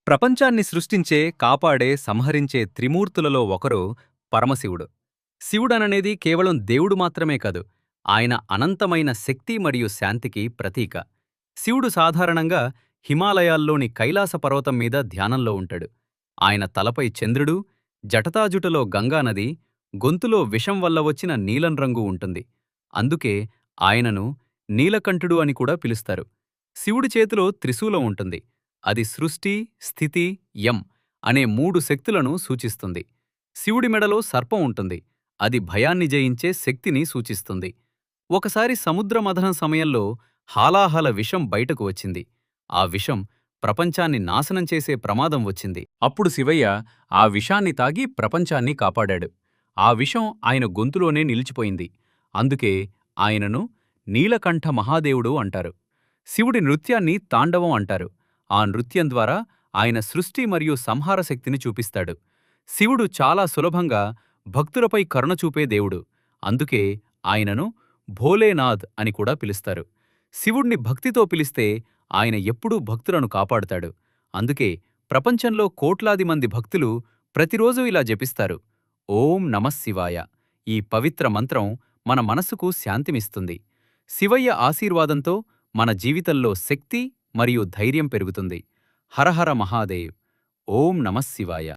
ప్రపంచాన్ని సృష్టించే, కాపాడే, సంహరించే త్రిమూర్తులలో ఒకరు పరమశివుడు. శివుడననేది కేవలం దేవుడు మాత్రమే కాదు, ఆయన అనంతమైన శక్తి మరియు శాంతికి ప్రతీక. శివుడు సాధారణంగా హిమాలయాల్లోని కైలాస పర్వతం మీద ధ్యానంలో ఉంటాడు. ఆయన తలపై చంద్రుడు, జటతాజుటలో గంగానది, గొంతులో విషం వల్ల వచ్చిన నీలం రంగు ఉంటుంది. అందుకే ఆయనను నీలకంఠుడు అని కూడా పిలుస్తారు. శివుడి చేతిలో త్రిశూలం ఉంటుంది. అది సృష్టి, స్థితి, యం అనే మూడు శక్తులను సూచిస్తుంది. శివుడి మెడలో సర్పం ఉంటుంది. అది భయాన్ని జయించే శక్తిని సూచిస్తుంది. ఒకసారి సముద్ర మథనం సమయంలో హాలాహల విషం బయటకు వచ్చింది. ఆ విషం ప్రపంచాన్ని నాశనం చేసే ప్రమాదం వచ్చింది. అప్పుడు శివయ్య ఆ విషాన్ని తాగి ప్రపంచాన్ని కాపాడాడు. ఆ విషం ఆయన గొంతులోనే నిలిచిపోయింది. అందుకే ఆయనను నీలకంఠ మహాదేవుడు అంటారు. శివుడి నృత్యాన్ని తాండవం అంటారు. ఆ నృత్యం ద్వారా ఆయన సృష్టి మరియు సంహార శక్తిని చూపిస్తాడు. శివుడు చాలా సులభంగా భక్తులపై కరుణ చూపే దేవుడు. అందుకే ఆయనను భోలేనాథ్ అని కూడా పిలుస్తారు. శివుణ్ణి భక్తితో పిలిస్తే ఆయన ఎప్పుడూ భక్తులను కాపాడుతాడు. అందుకే ప్రపంచంలో కోట్లాది మంది భక్తులు ప్రతిరోజూ ఇలా జపిస్తారు: ఓం నమఃశివాయ. ఈ పవిత్ర మంత్రం మన మనసుకు శాంతిమిస్తుంది. శివయ్య ఆశీర్వాదంతో మన జీవితంలో శక్తి మరియు ధైర్యం పెరుగుతుంది. హరహర మహాదేవ్. ఓం నమఃశివాయ.